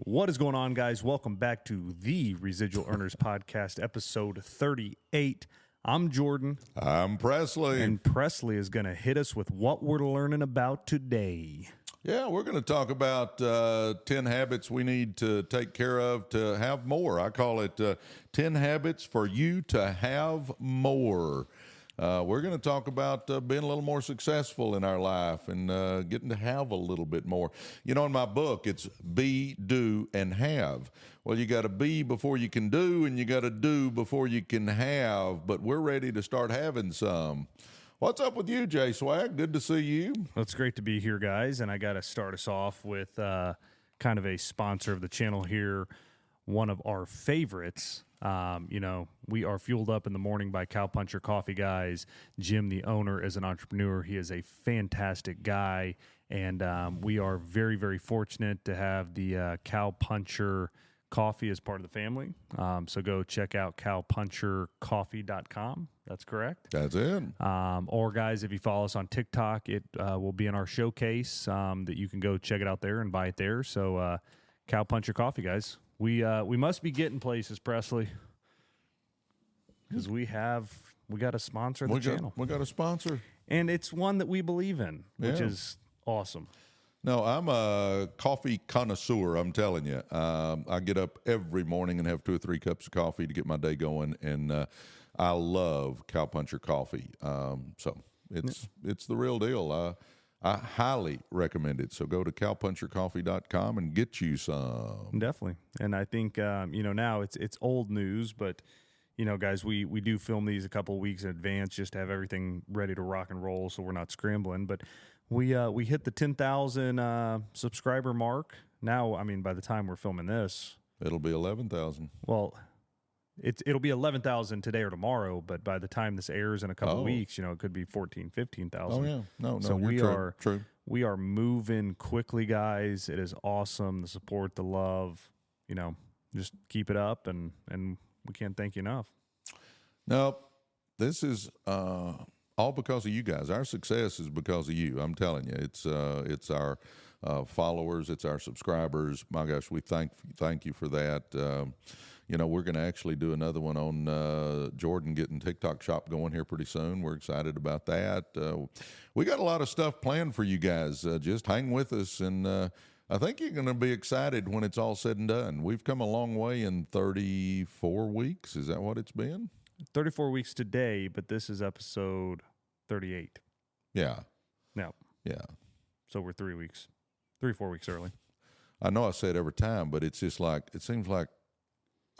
What is going on, guys? Welcome back to the Residual Earners Podcast, episode 38. I'm Jordan. I'm Presley. And Presley is going to hit us with what we're learning about today. Yeah, we're going to talk about 10 habits we need to take care of to have more. I call it 10 habits for you to have more. We're going to talk about being a little more successful in our life and getting to have a little bit more. You know, in my book, it's be, do, and have. Well, you got to be before you can do, and you got to do before you can have. But we're ready to start having some. What's up with you, Jay Swag? Good to see you. Well, it's great to be here, guys. And I got to start us off with kind of a sponsor of the channel here, one of our favorites. We are fueled up in the morning by Cowpuncher Coffee, guys. Jim, the owner, is an entrepreneur. He is a fantastic guy, and we are very, very fortunate to have the Cowpuncher Coffee as part of the family. So go check out cowpunchercoffee.com. That's correct. That's it. Or, guys, if you follow us on TikTok, it will be in our showcase that you can go check it out there and buy it there. So Cowpuncher Coffee, guys. We must be getting places, Presley, because we got a sponsor of the channel. We got a sponsor, and it's one that we believe in, which is awesome. No, I'm a coffee connoisseur. I'm telling you, I get up every morning and have 2 or 3 cups of coffee to get my day going, and I love Cowpuncher Coffee. So it's the real deal. I highly recommend it. So go to cowpunchercoffee.com and get you some. Definitely. And I think, now it's old news, but, guys, we do film these a couple of weeks in advance just to have everything ready to rock and roll so we're not scrambling. But we hit the 10,000 subscriber mark. Now, I mean, by the time we're filming this, it'll be 11,000. Well, it'll be 11,000 today or tomorrow, but by the time this airs in a couple of weeks, it could be 14,000, 15,000. Oh yeah, no. So true. We are moving quickly, guys. It is awesome. The support, the love, just keep it up, and we can't thank you enough. No, this is all because of you guys. Our success is because of you. I'm telling you, it's our followers, it's our subscribers. My gosh, we thank you for that. We're going to actually do another one on Jordan getting TikTok shop going here pretty soon. We're excited about that. We got a lot of stuff planned for you guys. Just hang with us, and I think you're going to be excited when it's all said and done. We've come a long way in 34 weeks. Is that what it's been? 34 weeks today, but this is episode 38. Yeah. No. Yeah. So we're 4 weeks early. I know I say it every time, but it's just like, it seems like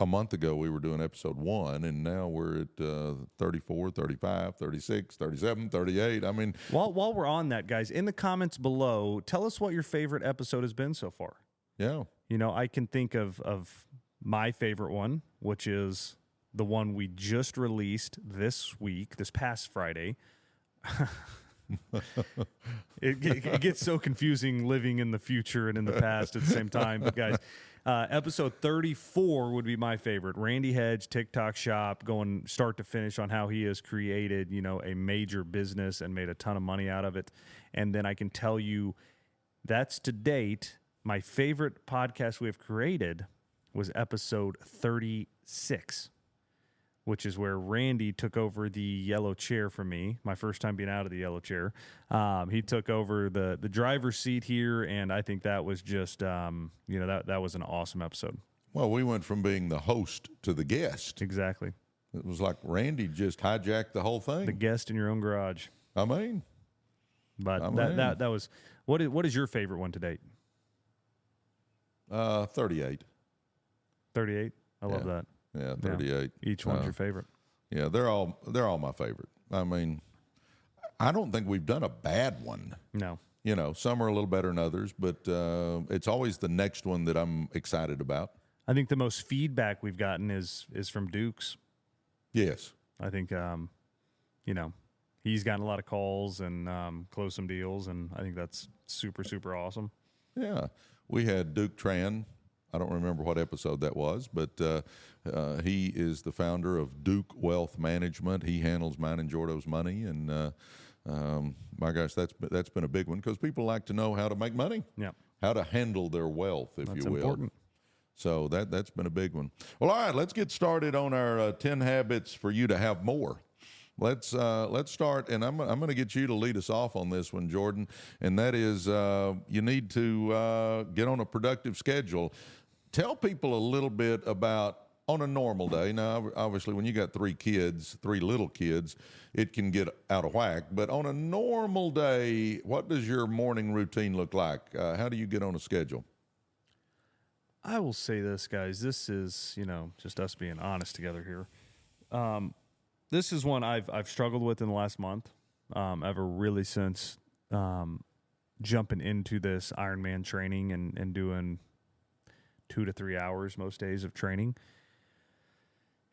a month ago we were doing episode 1, and now we're at 34, 35, 36, 37, 38. I mean, while we're on that, guys, in the comments below, tell us what your favorite episode has been so far. Yeah. I can think of my favorite one, which is the one we just released this past Friday. It gets so confusing living in the future and in the past at the same time. But guys, episode 34 would be my favorite. Randy Hedge, TikTok shop, going start to finish on how he has created, a major business and made a ton of money out of it. And then I can tell you that's to date my favorite podcast we have created was episode 36. Which is where Randy took over the yellow chair from me, my first time being out of the yellow chair. He took over the driver's seat here, and I think that was just, that was an awesome episode. Well, we went from being the host to the guest. Exactly. It was like Randy just hijacked the whole thing. The guest in your own garage. I mean. But that was, what is your favorite one to date? 38. 38? I love that. Yeah, 38. Yeah. Each one's your favorite. Yeah, they're all my favorite. I mean, I don't think we've done a bad one. No. Some are a little better than others, but it's always the next one that I'm excited about. I think the most feedback we've gotten is from Dukes. Yes. I think, he's gotten a lot of calls and closed some deals, and I think that's super, super awesome. Yeah. We had Duke Tran. I don't remember what episode that was, but he is the founder of Duke Wealth Management. He handles mine and Jordo's money, and my gosh, that's been a big one because people like to know how to make money, yeah, how to handle their wealth, if that's you will. Important. So that's been a big one. Well, all right, let's get started on our 10 habits for you to have more. Let's start, and I'm going to get you to lead us off on this one, Jordan, and that is you need to get on a productive schedule. Tell people a little bit about on a normal day. Now, obviously, when you got three little kids, it can get out of whack. But on a normal day, what does your morning routine look like? How do you get on a schedule? I will say this, guys. This is, just us being honest together here. This is one I've struggled with in the last month, ever really since jumping into this Ironman training and doing 2 to 3 hours most days of training.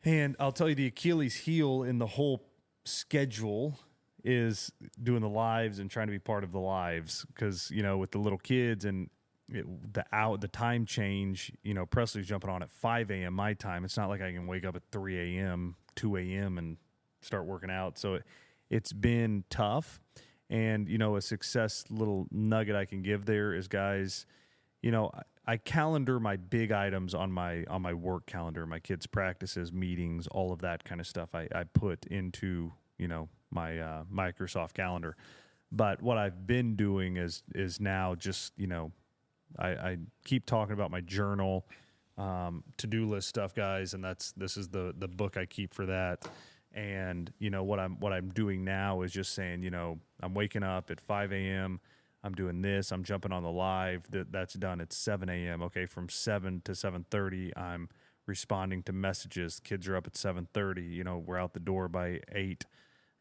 And I'll tell you, the Achilles heel in the whole schedule is doing the lives and trying to be part of the lives, because with the little kids and the time change, Presley's jumping on at 5 a.m. my time. It's not like I can wake up at 3 a.m., 2 a.m. and start working out. So it's been tough. And, a success little nugget I can give there is, guys, I calendar my big items on my work calendar, my kids' practices, meetings, all of that kind of stuff. I put into, my Microsoft calendar. But what I've been doing is now just, I keep talking about my journal, to-do list stuff, guys, and this is the book I keep for that. And what I'm doing now is just saying, I'm waking up at 5 a.m. I'm doing this. I'm jumping on the live. That's done at 7 a.m. Okay, from 7 to 7:30, I'm responding to messages. Kids are up at 7:30. We're out the door by 8,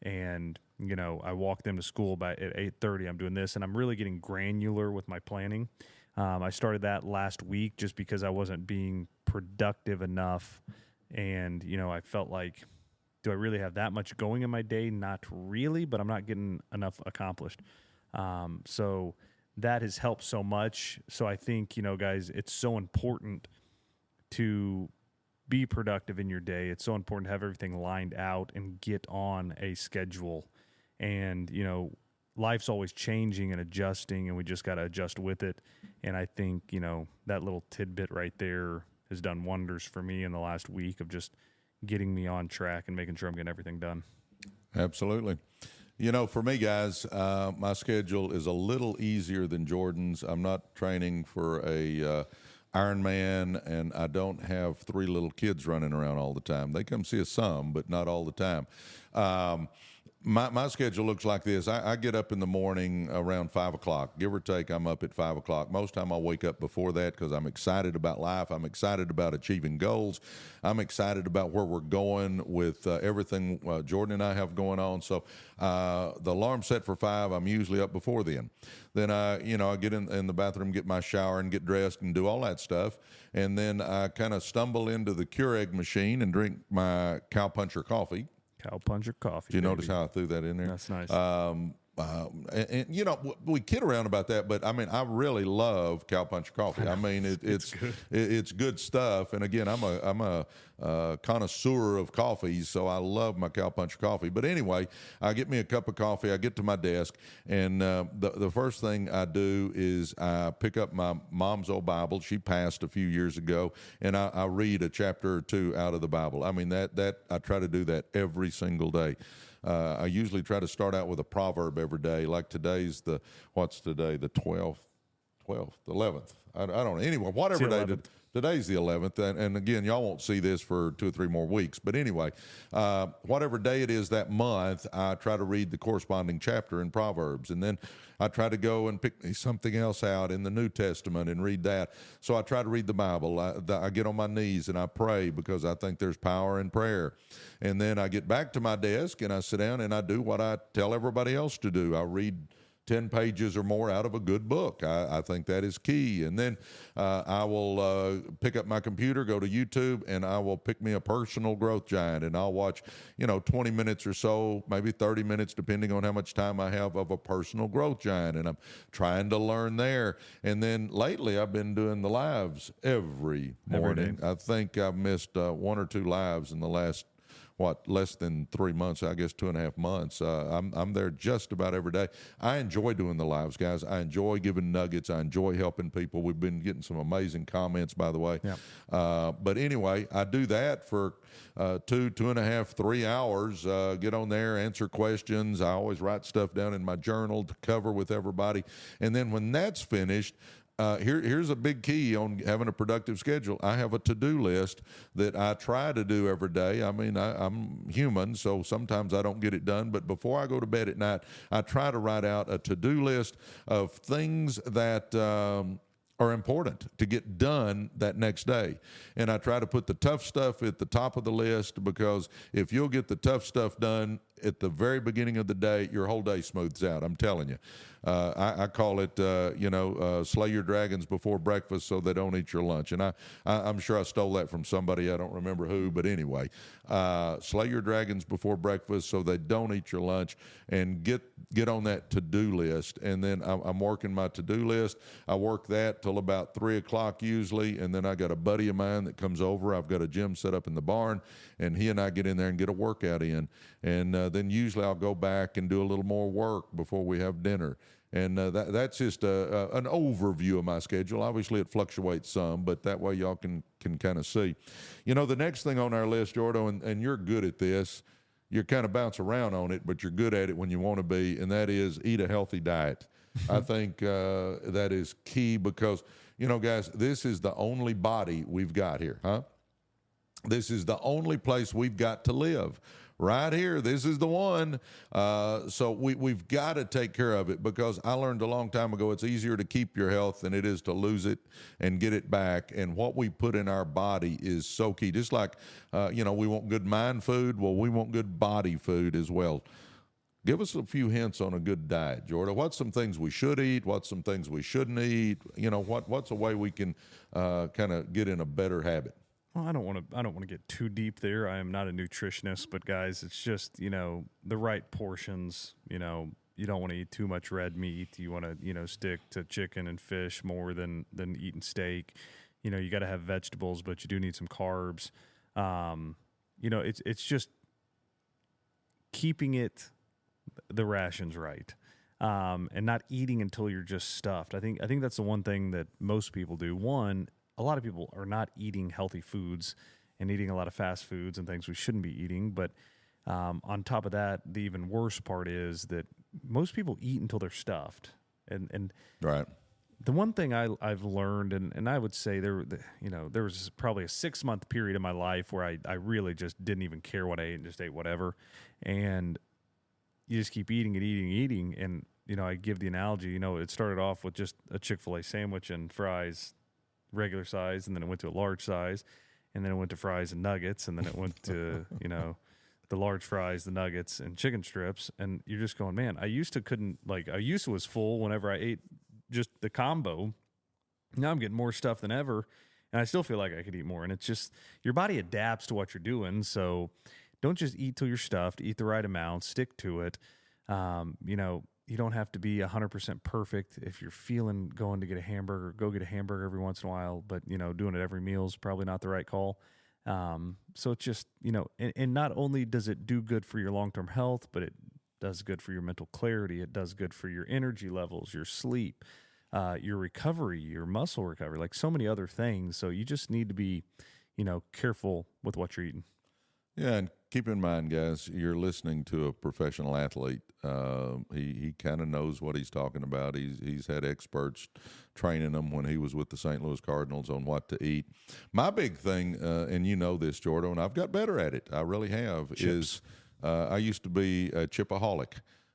and I walk them to school at 8:30. I'm doing this, and I'm really getting granular with my planning. I started that last week just because I wasn't being productive enough, and I felt like, do I really have that much going in my day? Not really, but I'm not getting enough accomplished. So that has helped so much. So I think, guys, it's so important to be productive in your day. It's so important to have everything lined out and get on a schedule. And, life's always changing and adjusting, and we just got to adjust with it. And I think, that little tidbit right there has done wonders for me in the last week of just getting me on track and making sure I'm getting everything done. Absolutely. For me, guys, my schedule is a little easier than Jordan's. I'm not training for a Ironman, and I don't have 3 little kids running around all the time. They come see us some, but not all the time. My schedule looks like this. I get up in the morning around 5 o'clock. Give or take, I'm up at 5 o'clock. Most time I'll wake up before that because I'm excited about life. I'm excited about achieving goals. I'm excited about where we're going with everything Jordan and I have going on. So the alarm's set for 5. I'm usually up before then. Then I get in the bathroom, get my shower, and get dressed and do all that stuff. And then I kind of stumble into the Keurig machine and drink my Cowpuncher coffee. Cowpuncher coffee. Do you notice how I threw that in there? That's nice. And we kid around about that, but I mean, I really love Cowpuncher coffee. I mean, it's good stuff. And again, I'm a connoisseur of coffees, so I love my Cowpuncher coffee. But anyway, I get me a cup of coffee. I get to my desk, and the first thing I do is I pick up my mom's old Bible. She passed a few years ago, and I read a chapter or 2 out of the Bible. I mean, that I try to do that every single day. I usually try to start out with a proverb every day. Like today's what's today? The 12th, 11th. I don't know. Anyway, whatever day. Today's the 11th. And again, y'all won't see this for 2 or 3 more weeks. But anyway, whatever day it is that month, I try to read the corresponding chapter in Proverbs. And then I try to go and pick something else out in the New Testament and read that. So I try to read the Bible. I get on my knees and I pray because I think there's power in prayer. And then I get back to my desk and I sit down and I do what I tell everybody else to do. I read 10 pages or more out of a good book. I think that is key. And then I will pick up my computer, go to YouTube, and I will pick me a personal growth giant, and I'll watch, 20 minutes or so, maybe 30 minutes, depending on how much time I have, of a personal growth giant, and I'm trying to learn there. And then lately I've been doing the lives every morning. I think I've missed 1 or 2 lives in the last less than 3 months, I guess 2.5 months. I'm there just about every day. I enjoy doing the lives, guys. I enjoy giving nuggets. I enjoy helping people. We've been getting some amazing comments, by the way. But anyway, I do that for 2.5, 3 hours. Get on there, answer questions. I always write stuff down in my journal to cover with everybody. And then when that's finished, here's a big key on having a productive schedule. I have a to-do list that I try to do every day. I mean, I'm human, so sometimes I don't get it done. But before I go to bed at night, I try to write out a to-do list of things that are important to get done that next day. And I try to put the tough stuff at the top of the list, because if you'll get the tough stuff done at the very beginning of the day, your whole day smooths out. I'm telling you. I call it, slay your dragons before breakfast so they don't eat your lunch. And I'm sure I stole that from somebody. I don't remember who, but anyway, slay your dragons before breakfast so they don't eat your lunch, and get on that to-do list. And then I'm working my to-do list. I work that till about 3 o'clock usually. And then I got a buddy of mine that comes over. I've got a gym set up in the barn, and he and I get in there and get a workout in. And then usually I'll go back and do a little more work before we have dinner. And that's just an overview of my schedule. Obviously, it fluctuates some, but that way y'all can kind of see. The next thing on our list, Jordo, and you're good at this. You kind of bounce around on it, but you're good at it when you want to be, and that is eat a healthy diet. I think that is key, because, guys, this is the only body we've got here, huh? This is the only place we've got to live. Right here, this is the one. So we've got to take care of it, because I learned a long time ago it's easier to keep your health than it is to lose it and get it back. And what we put in our body is so key. Just like, we want good mind food. Well, we want good body food as well. Give us a few hints on a good diet, Jordan. What's some things we should eat? What's some things we shouldn't eat? What's a way we can kind of get in a better habit? Well, I don't want to get too deep there. I am not a nutritionist, but guys, it's just, the right portions. You don't want to eat too much red meat. You want to, stick to chicken and fish more than eating steak. You got to have vegetables, but you do need some carbs. It's just keeping the rations right. And not eating until you're just stuffed. I think that's the one thing that most people do. One, a lot of people are not eating healthy foods and eating a lot of fast foods and things we shouldn't be eating. But on top of that, the even worse part is that most people eat until they're stuffed. And right. The one thing I've learned, and I would say there was probably a 6-month period in my life where I really just didn't even care what I ate and just ate whatever. And you just keep eating and eating and eating. And, I give the analogy, it started off with just a Chick-fil-A sandwich and fries, regular size, and then it went to a large size, and then it went to fries and nuggets, and then it went to the large fries, the nuggets, and chicken strips. And you're just going, man, I used to was full whenever I ate just the combo. Now I'm getting more stuff than ever, and I still feel like I could eat more. And it's just, your body adapts to what you're doing. So don't just eat till you're stuffed. Eat the right amount. Stick to it. You don't have to be 100% perfect. If you're feeling going to get a hamburger, go get a hamburger every once in a while. But, doing it every meal is probably not the right call. So it's just, and not only does it do good for your long-term health, but it does good for your mental clarity. It does good for your energy levels, your sleep, your recovery, your muscle recovery, like so many other things. So you just need to be, careful with what you're eating. Yeah, and keep in mind, guys, you're listening to a professional athlete. He kind of knows what he's talking about. He's had experts training him when he was with the St. Louis Cardinals on what to eat. My big thing, and you know this, Jordan, and I've got better at it, I really have, is I used to be a chipaholic.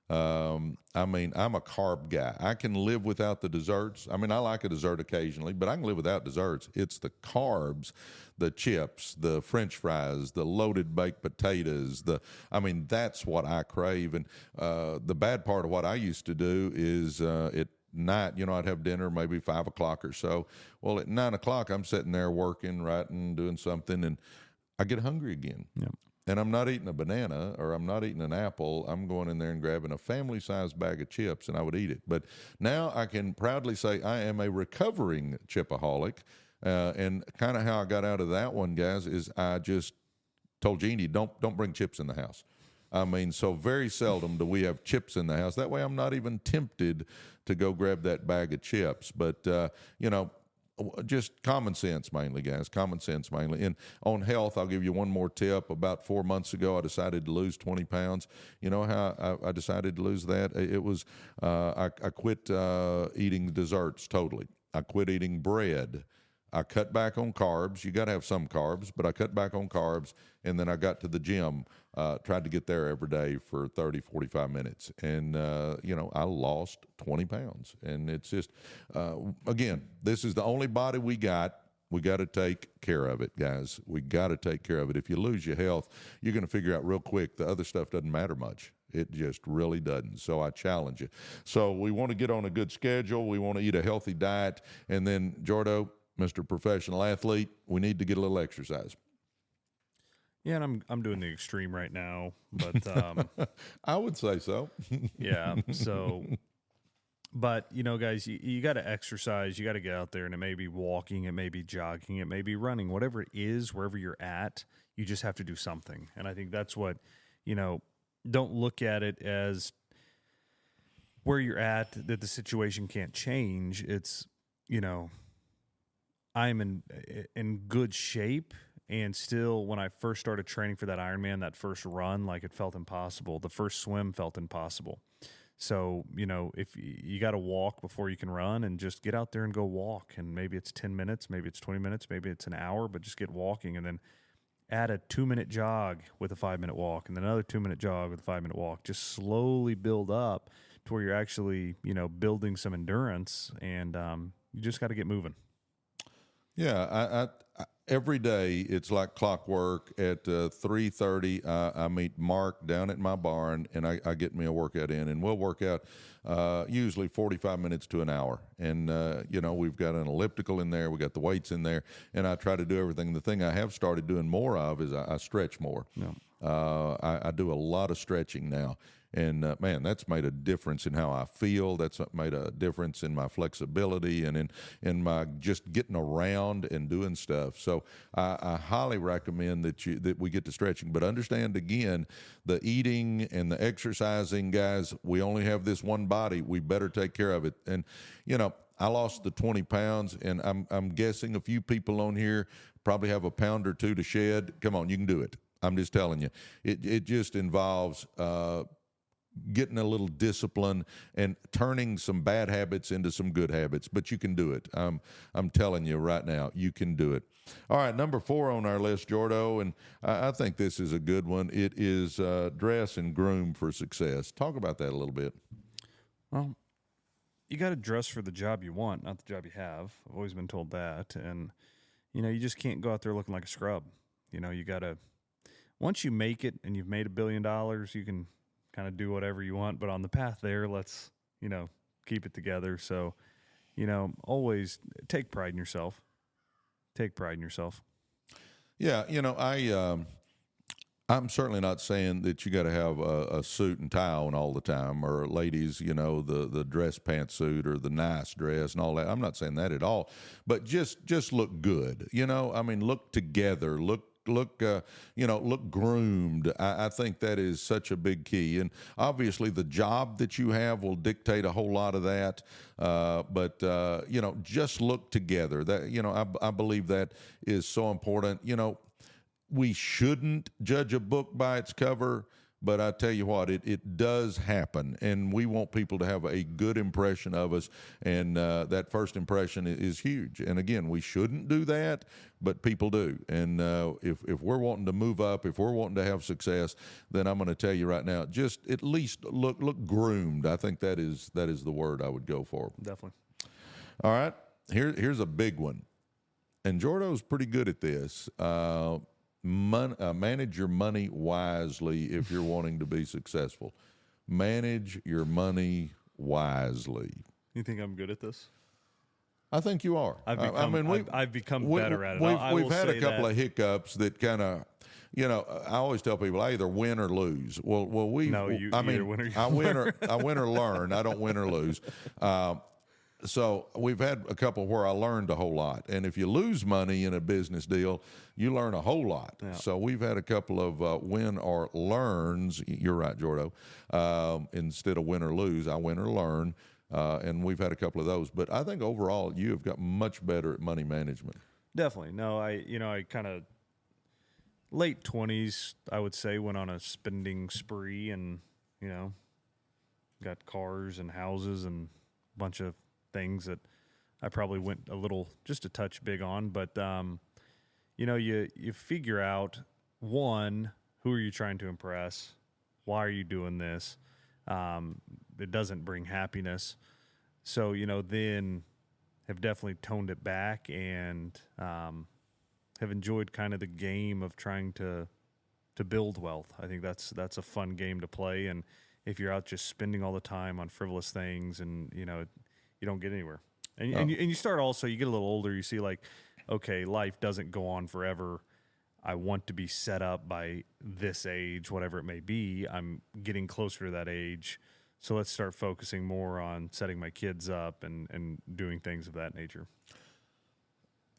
I'm a carb guy. I can live without the desserts. I like a dessert occasionally, but I can live without desserts. It's the carbs, the chips, the French fries, the loaded baked potatoes. That's what I crave. And the bad part of what I used to do is at night, I'd have dinner maybe 5 o'clock or so. Well, at 9 o'clock, I'm sitting there working, writing, doing something, and I get hungry again. Yep. And I'm not eating a banana or I'm not eating an apple. I'm going in there and grabbing a family-sized bag of chips, and I would eat it. But now I can proudly say I am a recovering chipaholic. And kind of how I got out of that one, guys, is I just told Jeannie, don't bring chips in the house. I mean, so very seldom do we have chips in the house. That way I'm not even tempted to go grab that bag of chips. But, just common sense mainly, guys, common sense mainly. And on health, I'll give you one more tip. About 4 months ago, I decided to lose 20 pounds. You know how I decided to lose that? It was I quit eating desserts totally. I quit eating bread. I cut back on carbs. You got to have some carbs, but I cut back on carbs, and then I got to the gym, tried to get there every day for 30, 45 minutes. And, I lost 20 pounds. And it's just, again, this is the only body we got. We got to take care of it, guys. We got to take care of it. If you lose your health, you're going to figure out real quick the other stuff doesn't matter much. It just really doesn't. So I challenge you. So we want to get on a good schedule. We want to eat a healthy diet. And then, Jordo, Mr. Professional Athlete, we need to get a little exercise. Yeah, and I'm doing the extreme right now, but I would say so. Yeah. So, but guys, you got to exercise. You got to get out there, and it may be walking, it may be jogging, it may be running, whatever it is, wherever you're at. You just have to do something, and I think that's what Don't look at it as where you're at, that the situation can't change. It's I'm in good shape, and still, when I first started training for that Ironman, that first run, like, it felt impossible. The first swim felt impossible. So, if you got to walk before you can run, and just get out there and go walk, and maybe it's 10 minutes, maybe it's 20 minutes, maybe it's an hour, but just get walking, and then add a 2-minute jog with a 5-minute walk, and then another 2-minute jog with a 5-minute walk. Just slowly build up to where you're actually, building some endurance, and you just got to get moving. Yeah, I every day it's like clockwork. At 3:30, I meet Mark down at my barn, and I get me a workout in, and we'll work out usually 45 minutes to an hour. And we've got an elliptical in there, we got the weights in there, and I try to do everything. The thing I have started doing more of is I stretch more. Yeah. I do a lot of stretching now. And, man, that's made a difference in how I feel. That's made a difference in my flexibility and in my just getting around and doing stuff. So I highly recommend that we get to stretching. But understand, again, the eating and the exercising, guys, we only have this one body. We better take care of it. And, I lost the 20 pounds, and I'm guessing a few people on here probably have a pound or two to shed. Come on, you can do it. I'm just telling you. It just involves getting a little discipline and turning some bad habits into some good habits, but you can do it. I'm telling you right now, you can do it. All right, number 4 on our list, Jordo, and I think this is a good one. It is dress and groom for success. Talk about that a little bit. Well, you got to dress for the job you want, not the job you have. I've always been told that, and you just can't go out there looking like a scrub. You got to, once you make it and you've made $1 billion, you can kind of do whatever you want, but on the path there, let's, keep it together. So, always take pride in yourself. Take pride in yourself. Yeah. I'm certainly not saying that you got to have a suit and tie on all the time, or ladies, the dress pantsuit or the nice dress and all that. I'm not saying that at all, but just look good. Look together, look groomed. I think that is such a big key. And obviously the job that you have will dictate a whole lot of that. But just look together. That, I believe that is so important. We shouldn't judge a book by its cover, but I tell you what, it does happen, and we want people to have a good impression of us, and that first impression is huge. And again, we shouldn't do that, but people do. And if we're wanting to move up, if we're wanting to have success, then I'm going to tell you right now, just at least look groomed. I think that is the word I would go for. Definitely. All right, here's a big one, and Jordo's pretty good at this. Manage your money wisely if you're wanting to be successful. Manage your money wisely. You think I'm good at this? I think you are. I've become better at it. We've had a couple of hiccups that kind of, I always tell people I either win or lose. I win or learn. I don't win or lose. So we've had a couple where I learned a whole lot. And if you lose money in a business deal, you learn a whole lot. Yeah. So we've had a couple of win or learns. You're right, Jordo. Instead of win or lose, I win or learn. And we've had a couple of those. But I think overall, you have got much better at money management. Definitely. No, I kind of late 20s, I would say, went on a spending spree and, got cars and houses and a bunch of things that I probably went just a touch big on. But, you figure out, one, who are you trying to impress? Why are you doing this? It doesn't bring happiness. So, then have definitely toned it back and have enjoyed kind of the game of trying to build wealth. I think that's a fun game to play. And if you're out just spending all the time on frivolous things and, you don't get anywhere. And you start also, you get a little older, you see like, okay, life doesn't go on forever. I want to be set up by this age, whatever it may be. I'm getting closer to that age. So let's start focusing more on setting my kids up and doing things of that nature.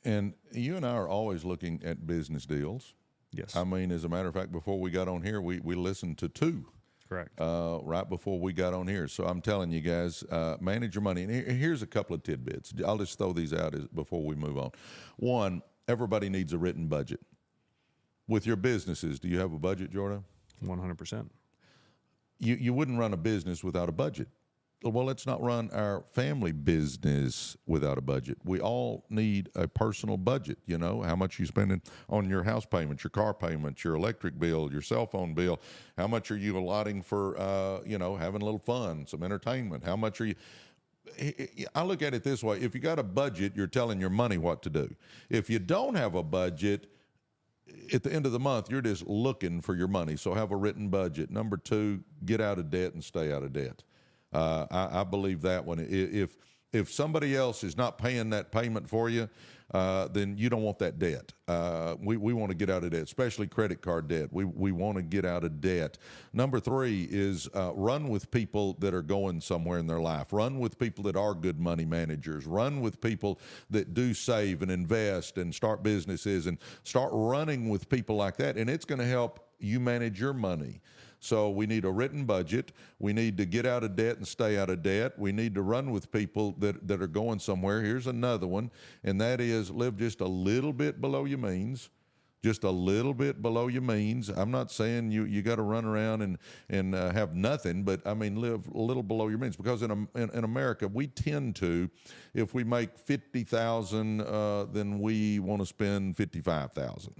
And you and I are always looking at business deals. Yes. I mean, as a matter of fact, before we got on here, we listened to two. Correct. Right before we got on here. So I'm telling you guys, manage your money. And here's a couple of tidbits. I'll just throw these out before we move on. One, everybody needs a written budget. With your businesses, do you have a budget, Jordan? 100%. You wouldn't run a business without a budget. Well, let's not run our family business without a budget. We all need a personal budget, how much you spending on your house payments, your car payments, your electric bill, your cell phone bill. How much are you allotting for, having a little fun, some entertainment? How much are you... I look at it this way. If you got a budget, you're telling your money what to do. If you don't have a budget, at the end of the month, you're just looking for your money. So have a written budget. Number two, get out of debt and stay out of debt. I believe that one. If somebody else is not paying that payment for you, then you don't want that debt. We want to get out of debt, especially credit card debt. We want to get out of debt. Number three is run with people that are going somewhere in their life. Run with people that are good money managers. Run with people that do save and invest and start businesses, and start running with people like that. And it's going to help you manage your money. So we need a written budget. We need to get out of debt and stay out of debt. We need to run with people that are going somewhere. Here's another one, and that is live just a little bit below your means. Just a little bit below your means. I'm not saying you got to run around and have nothing, but I mean live a little below your means, because in America we tend to, if we make $50,000, then we want to spend $55,000.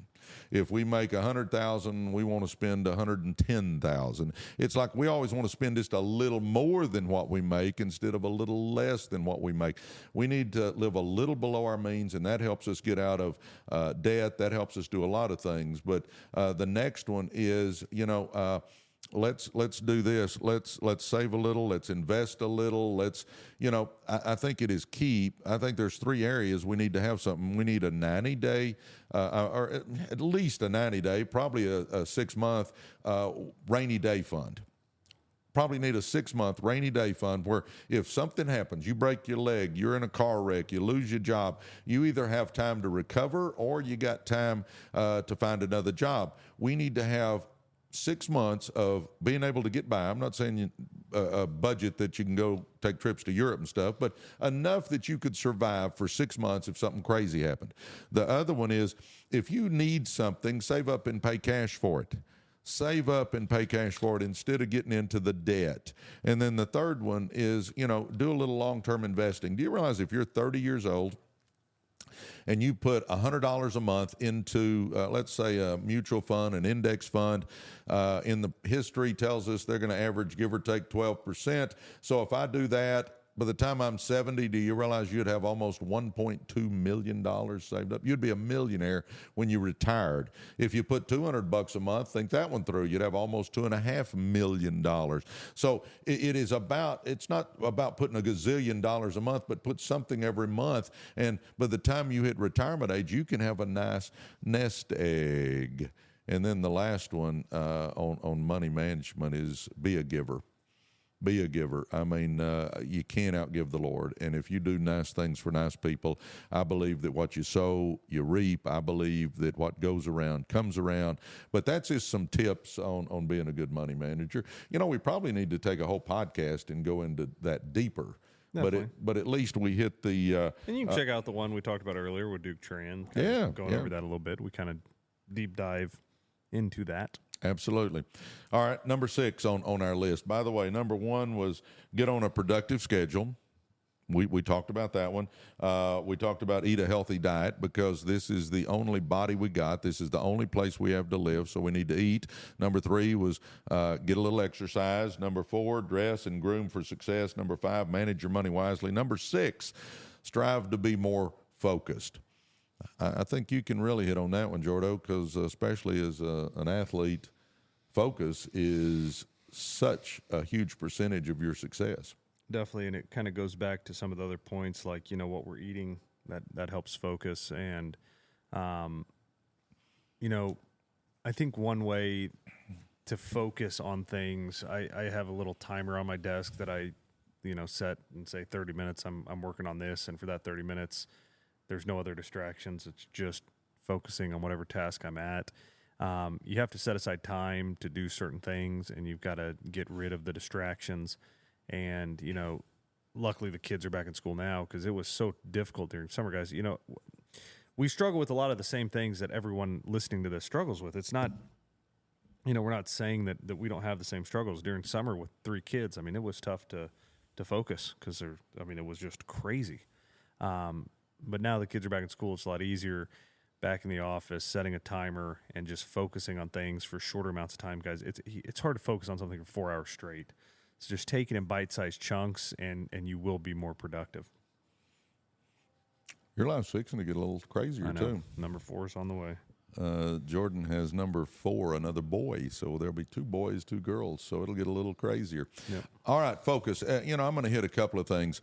If we make $100,000, we want to spend $110,000. It's like we always want to spend just a little more than what we make instead of a little less than what we make. We need to live a little below our means, and that helps us get out of debt. That helps us do a lot of things. But the next one is, let's do this. Let's save a little. Let's invest a little. I think it is key. I think there's three areas we need to have something. We need a 90-day, or at least a 90-day, probably a 6-month rainy day fund. Probably need a 6-month rainy day fund where if something happens, you break your leg, you're in a car wreck, you lose your job, you either have time to recover or you got time to find another job. We need to have 6 months of being able to get by. I'm not saying a budget that you can go take trips to Europe and stuff, but enough that you could survive for 6 months if something crazy happened. The other one is, if you need something, save up and pay cash for it. Save up and pay cash for it instead of getting into the debt. And then the third one is, do a little long-term investing. Do you realize if you're 30 years old and you put $100 a month into, let's say, a mutual fund, an index fund, in the history tells us they're going to average, give or take, 12%. So if I do that, by the time I'm 70, do you realize you'd have almost $1.2 million saved up? You'd be a millionaire when you retired. If you put $200 a month, think that one through, you'd have almost $2.5 million. So it's not about putting a gazillion dollars a month, but put something every month. And by the time you hit retirement age, you can have a nice nest egg. And then the last one on money management is be a giver. be a giver. I mean, you can't outgive the Lord. And if you do nice things for nice people, I believe that what you sow, you reap. I believe that what goes around comes around. But that's just some tips on being a good money manager. You know, we probably need to take a whole podcast and go into that deeper. But at least we hit the... and you can check out the one we talked about earlier with Duke Tran. Going over that a little bit. We kind of deep dive into that. Absolutely. All right, number 6 on our list. By the way, number 1 was get on a productive schedule. We talked about that one. We talked about eat a healthy diet because this is the only body we got. This is the only place we have to live, so we need to eat. Number 3 was get a little exercise. Number 4, dress and groom for success. Number 5, manage your money wisely. Number 6, strive to be more focused. I think you can really hit on that one, Jordo, because especially as an athlete, focus is such a huge percentage of your success. Definitely, and it kind of goes back to some of the other points, like, you know, what we're eating, that helps focus. And, you know, I think one way to focus on things, I have a little timer on my desk that I, you know, set and say 30 minutes, I'm working on this, and for that 30 minutes, there's no other distractions. It's just focusing on whatever task I'm at. You have to set aside time to do certain things, and you've got to get rid of the distractions. And, you know, luckily the kids are back in school now because it was so difficult during summer, guys. You know, we struggle with a lot of the same things that everyone listening to this struggles with. It's not, you know, we're not saying that we don't have the same struggles during summer with 3 kids. I mean, it was tough to focus because it was just crazy. But now the kids are back in school. It's a lot easier. Back in the office, setting a timer and just focusing on things for shorter amounts of time, guys. It's hard to focus on something for 4 hours straight. So just take it in bite-sized chunks, and you will be more productive. Your life's fixing to get a little crazier, too. Number 4 is on the way. Jordan has number 4, another boy. So there'll be 2 boys, 2 girls. So it'll get a little crazier. Yep. All right, focus. You know, I'm going to hit a couple of things.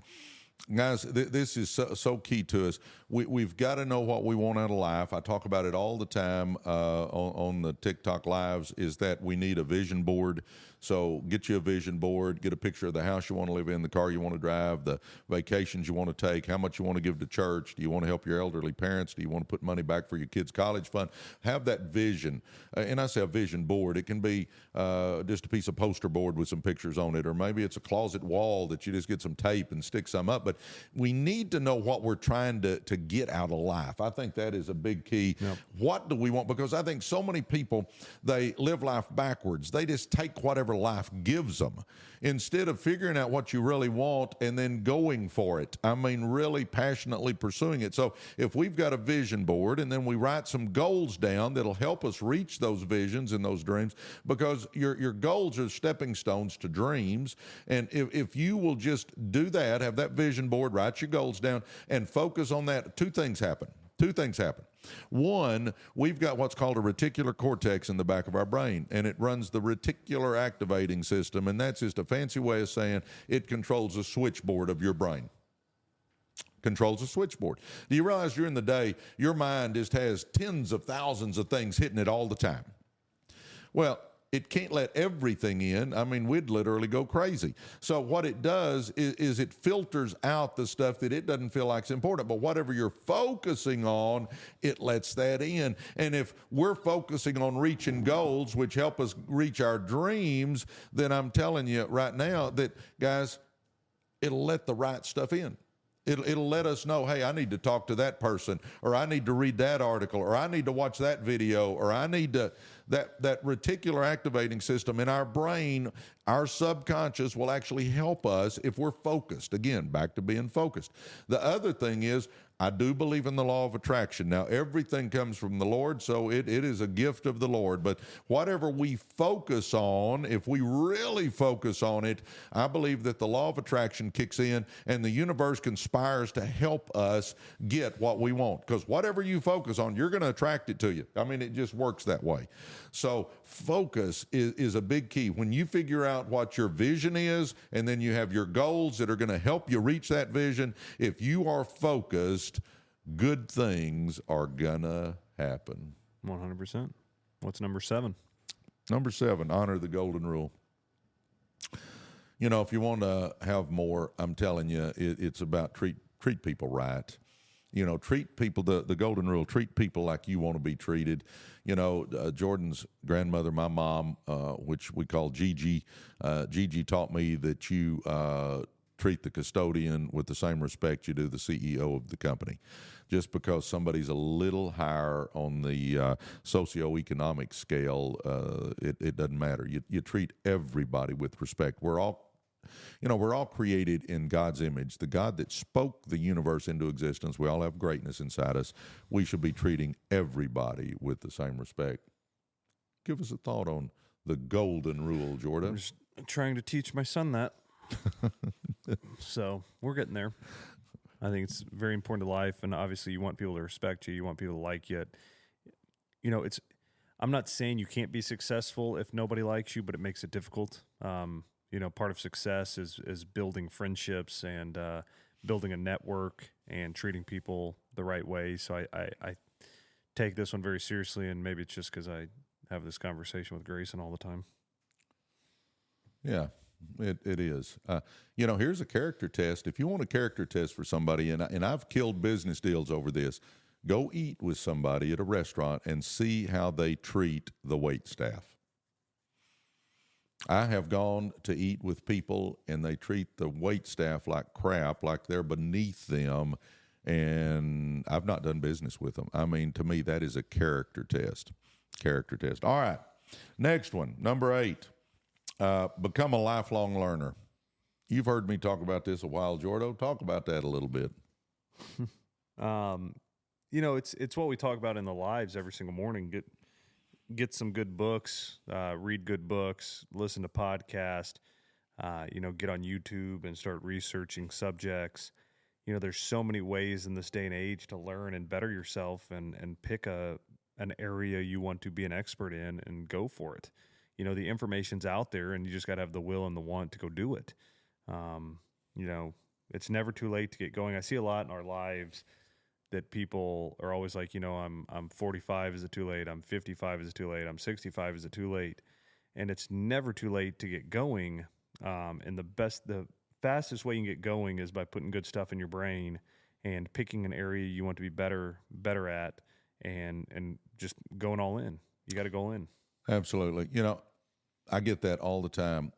Guys, this is so key to us. We've got to know what we want out of life. I talk about it all the time on the TikTok lives, is that we need a vision board. So get you a vision board, get a picture of the house you want to live in, the car you want to drive, the vacations you want to take, how much you want to give to church. Do you want to help your elderly parents? Do you want to put money back for your kids' college fund? Have that vision. And I say a vision board. It can be just a piece of poster board with some pictures on it, or maybe it's a closet wall that you just get some tape and stick some up. But we need to know what we're trying to get out of life. I think that is a big key. Yep. What do we want? Because I think so many people, they live life backwards. They just take whatever life gives them instead of figuring out what you really want and then going for it. I mean, really passionately pursuing it. So if we've got a vision board and then we write some goals down that'll help us reach those visions and those dreams, because your goals are stepping stones to dreams. And if you will just do that, have that vision board, write your goals down and focus on that, two things happen. One, we've got what's called a reticular cortex in the back of our brain, and it runs the reticular activating system, and that's just a fancy way of saying it controls the switchboard of your brain. Controls the switchboard. Do you realize during the day, your mind just has tens of thousands of things hitting it all the time? Well, it can't let everything in. I mean, we'd literally go crazy. So what it does is it filters out the stuff that it doesn't feel like is important. But whatever you're focusing on, it lets that in. And if we're focusing on reaching goals, which help us reach our dreams, then I'm telling you right now that, guys, it'll let the right stuff in. It'll let us know, hey, I need to talk to that person, or I need to read that article, or I need to watch that video, or I need to, that reticular activating system in our brain, our subconscious will actually help us if we're focused. Again, back to being focused. The other thing is, I do believe in the law of attraction. Now, everything comes from the Lord, so it is a gift of the Lord. But whatever we focus on, if we really focus on it, I believe that the law of attraction kicks in and the universe conspires to help us get what we want. Because whatever you focus on, you're going to attract it to you. I mean, it just works that way. So focus is a big key. When you figure out what your vision is, and then you have your goals that are going to help you reach that vision, if you are focused, good things are gonna happen. 100%. What's number 7? Number 7, honor the golden rule. if you want to have more, I'm telling you, it's about treat people right. Treat people, the golden rule, treat people like you want to be treated. Jordan's grandmother, my mom, which we call Gigi, Gigi taught me that you treat the custodian with the same respect you do the CEO of the company. Just because somebody's a little higher on the socioeconomic scale, it doesn't matter. You treat everybody with respect. We're all created in God's image. The God that spoke the universe into existence, we all have greatness inside us. We should be treating everybody with the same respect. Give us a thought on the golden rule, Jordan. I'm just trying to teach my son that. So we're getting there. I think it's very important to life, and obviously you want people to respect you. You want people to like you. I'm not saying you can't be successful if nobody likes you, but it makes it difficult. Part of success is building friendships and building a network and treating people the right way. So I take this one very seriously, and maybe it's just because I have this conversation with Grayson all the time. Yeah, it is. Here's a character test. If you want a character test for somebody, and I've killed business deals over this, go eat with somebody at a restaurant and see how they treat the wait staff. I have gone to eat with people and they treat the wait staff like crap, like they're beneath them, and I've not done business with them. I mean, to me, that is a character test. Character test. All right. Next one, number 8, become a lifelong learner. You've heard me talk about this a while, Jordo. Talk about that a little bit. It's what we talk about in the lives every single morning. Get some good books, read good books, listen to podcasts, get on YouTube and start researching subjects. There's so many ways in this day and age to learn and better yourself and pick an area you want to be an expert in and go for it. The information's out there and you just got to have the will and the want to go do it. It's never too late to get going. I see a lot in our lives that people are always like, I'm 45, is it too late? I'm 55, is it too late? I'm 65, is it too late? And it's never too late to get going. And the fastest way you can get going is by putting good stuff in your brain and picking an area you want to be better at and just going all in. You got to go in. Absolutely. I get that all the time.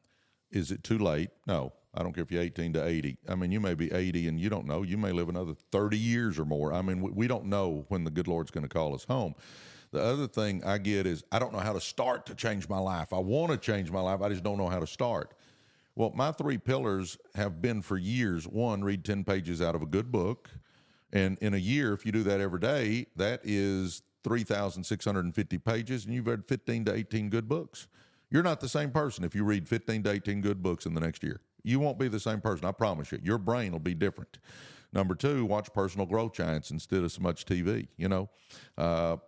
Is it too late? No. I don't care if you're 18 to 80. I mean, you may be 80 and you don't know. You may live another 30 years or more. I mean, we don't know when the good Lord's going to call us home. The other thing I get is I don't know how to start to change my life. I want to change my life. I just don't know how to start. Well, my 3 pillars have been for years. 1, read 10 pages out of a good book. And in a year, if you do that every day, that is 3,650 pages, and you've read 15 to 18 good books. You're not the same person if you read 15 to 18 good books in the next year. You won't be the same person, I promise you. Your brain will be different. Number 2, watch personal growth giants instead of so much TV.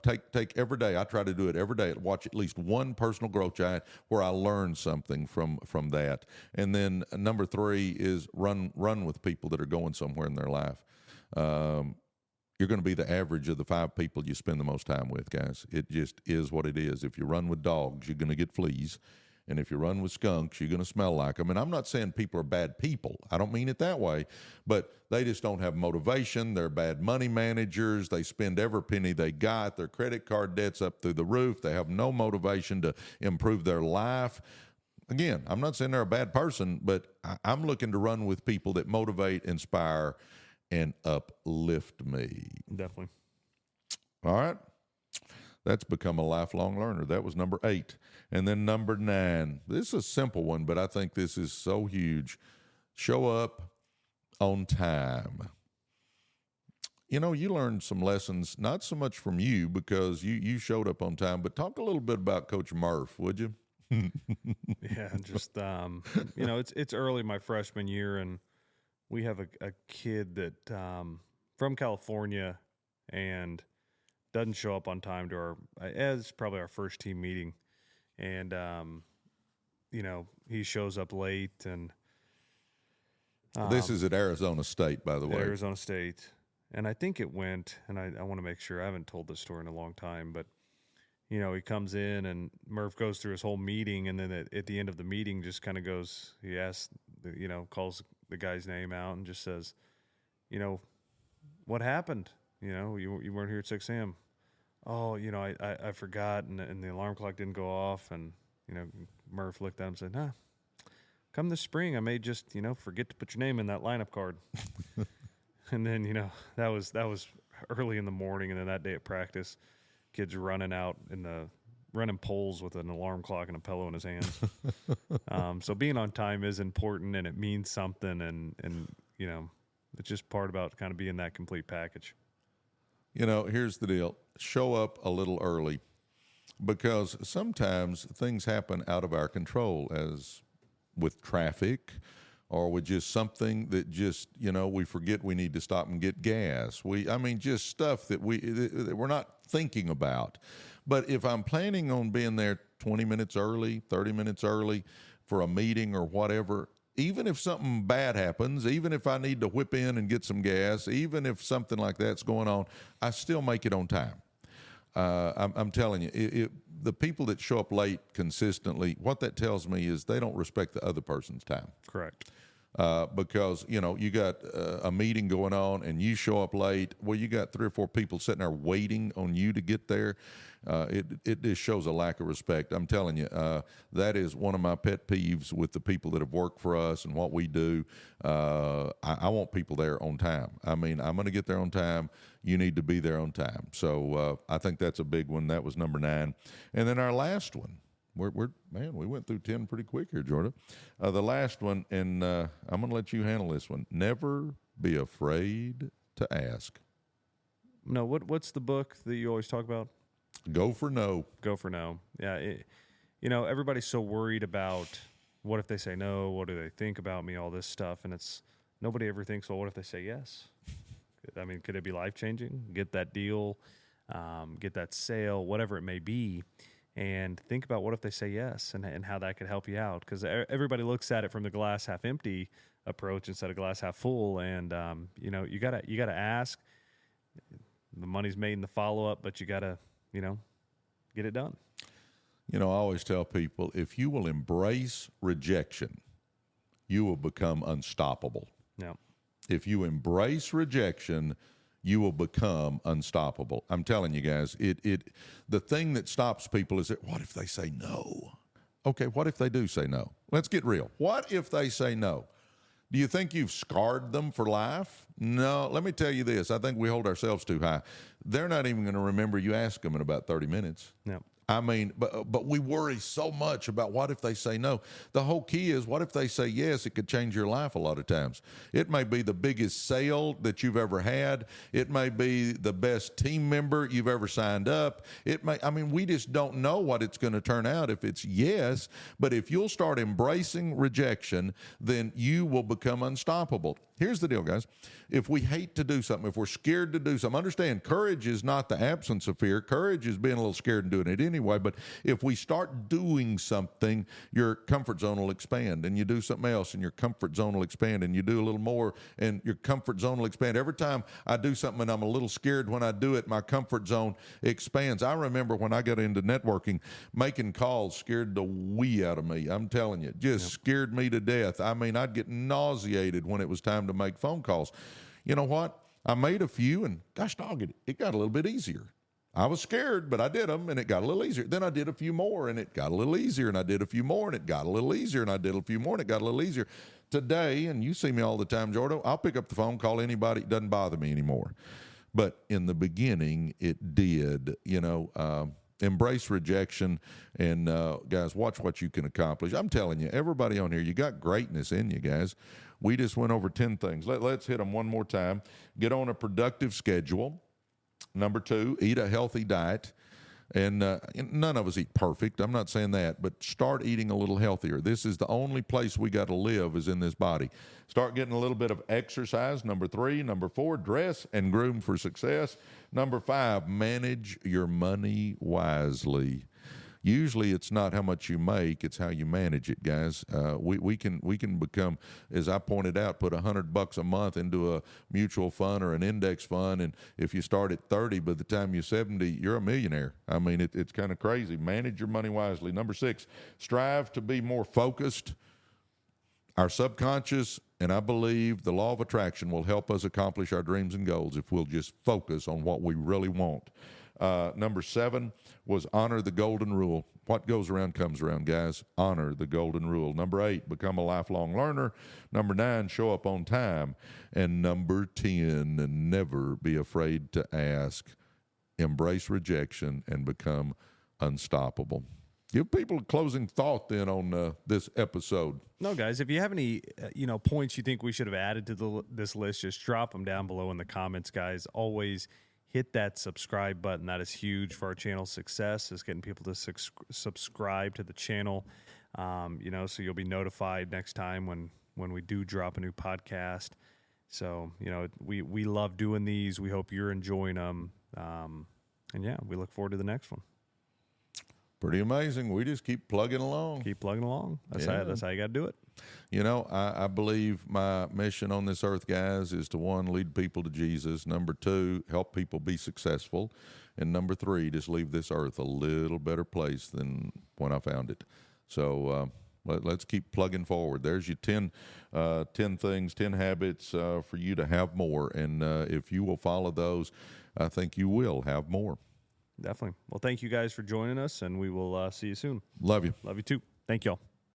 Take every day. I try to do it every day. Watch at least one personal growth giant where I learn something from that. And then number 3 is run with people that are going somewhere in their life. You're going to be the average of the 5 people you spend the most time with, guys. It just is what it is. If you run with dogs, you're going to get fleas. And if you run with skunks, you're going to smell like them. And I'm not saying people are bad people. I don't mean it that way. But they just don't have motivation. They're bad money managers. They spend every penny they got. Their credit card debt's up through the roof. They have no motivation to improve their life. Again, I'm not saying they're a bad person, but I'm looking to run with people that motivate, inspire, and uplift me. Definitely. All right. That's become a lifelong learner. That was number 8. And then number 9. This is a simple one, but I think this is so huge. Show up on time. You learned some lessons, not so much from you because you showed up on time, but talk a little bit about Coach Murph, would you? Yeah, just, it's early my freshman year, and we have a kid that from California and doesn't show up on time to it's probably our first team meeting. And, he shows up late. And this is at Arizona State, by the way. Arizona State. And I think it went, and I want to make sure, I haven't told this story in a long time, but he comes in and Murph goes through his whole meeting, and then at the end of the meeting just kind of goes, he asks, calls the guy's name out and just says, what happened? You weren't here at 6 a.m. Oh, I forgot, and the alarm clock didn't go off, and, Murph looked at him and said, nah, come this spring, I may just, forget to put your name in that lineup card. And then, that was early in the morning, and then that day at practice, kids running out running poles with an alarm clock and a pillow in his hands. So being on time is important, and it means something, and it's just part about kind of being that complete package. Here's the deal. Show up a little early, because sometimes things happen out of our control, as with traffic or with just something that just, we forget we need to stop and get gas. Just stuff that we're not thinking about. But if I'm planning on being there 20 minutes early, 30 minutes early for a meeting or whatever, even if something bad happens, even if I need to whip in and get some gas, even if something like that's going on, I still make it on time. I'm telling you, the people that show up late consistently, what that tells me is they don't respect the other person's time. Correct. Because, you got a meeting going on and you show up late. Well, you got 3 or 4 people sitting there waiting on you to get there. It just shows a lack of respect. I'm telling you, that is one of my pet peeves with the people that have worked for us and what we do. I want people there on time. I'm going to get there on time. You need to be there on time. So I think that's a big one. That was number 9. And then our last one. We went through 10 pretty quick here, Jordan. The last one, and I'm going to let you handle this one. Never be afraid to ask. No, what's the book that you always talk about? Go for no. Go for no. Yeah, everybody's so worried about what if they say no, what do they think about me, all this stuff, and nobody ever thinks, well, what if they say yes? Could it be life-changing? Get that deal, get that sale, whatever it may be. And think about what if they say yes, and how that could help you out. Because everybody looks at it from the glass half empty approach instead of glass half full. And you gotta ask. The money's made in the follow up, but you gotta get it done. I always tell people, if you will embrace rejection, you will become unstoppable. Yeah. If you embrace rejection, you will become unstoppable. I'm telling you guys, the thing that stops people is that, what if they say no? Okay, what if they do say no? Let's get real. What if they say no? Do you think you've scarred them for life? No, let me tell you this. I think we hold ourselves too high. They're not even going to remember you asked them in about 30 minutes. No. But we worry so much about what if they say no. The whole key is, what if they say yes? It could change your life a lot of times. It may be the biggest sale that you've ever had. It may be the best team member you've ever signed up. We just don't know what it's going to turn out if it's yes. But if you'll start embracing rejection, then you will become unstoppable. Here's the deal, guys. If we hate to do something, if we're scared to do something, understand courage is not the absence of fear. Courage is being a little scared and doing it anyway. But if we start doing something, your comfort zone will expand, and you do something else and your comfort zone will expand, and you do a little more and your comfort zone will expand. Every time I do something and I'm a little scared when I do it, my comfort zone expands. I remember when I got into networking, making calls scared the wee out of me. I'm telling you, just scared me to death. I'd get nauseated when it was time to make phone calls. You know what? I made a few, and gosh dog it got a little bit easier. I was scared, but I did them, and it got a little easier. Then I did a few more, and it got a little easier, and I did a few more, and it got a little easier, and I did a few more, and it got a little easier. Today, and you see me all the time, Jordan, I'll pick up the phone, call anybody. It doesn't bother me anymore. But in the beginning, it did. Embrace rejection, and guys, watch what you can accomplish. I'm telling you, everybody on here, you got greatness in you, guys. We just went over 10 things. Let's hit them one more time. Get on a productive schedule. Number 2, eat a healthy diet. And none of us eat perfect. I'm not saying that, but start eating a little healthier. This is the only place we got to live is in this body. Start getting a little bit of exercise. Number 3. Number 4, dress and groom for success. Number 5, manage your money wisely. Usually it's not how much you make, it's how you manage it, guys. We can become, as I pointed out, put $100 a month into a mutual fund or an index fund, and if you start at 30, by the time you're 70, you're a millionaire. I mean, it's kind of crazy. Manage your money wisely. Number 6, strive to be more focused. Our subconscious, and I believe the law of attraction, will help us accomplish our dreams and goals if we'll just focus on what we really want. Number 7 was honor the golden rule. What goes around comes around, guys. Honor the golden rule. Number 8, become a lifelong learner. Number 9, show up on time. And number 10, never be afraid to ask. Embrace rejection and become unstoppable. Give people a closing thought then on this episode. No, guys, if you have any points you think we should have added to this list, just drop them down below in the comments, guys. Always hit that subscribe button. That is huge for our channel's success, is getting people to subscribe to the channel, so you'll be notified next time when we do drop a new podcast. So, we love doing these. We hope you're enjoying them. And yeah, we look forward to the next one. Pretty amazing. We just keep plugging along. Keep plugging along. That's how you got to do it. I believe my mission on this earth, guys, is to 1, lead people to Jesus. Number 2, help people be successful. And number 3, just leave this earth a little better place than when I found it. So let's keep plugging forward. There's your 10 things, 10 habits for you to have more. And if you will follow those, I think you will have more. Definitely. Well, thank you guys for joining us, and we will see you soon. Love you. Love you too. Thank y'all.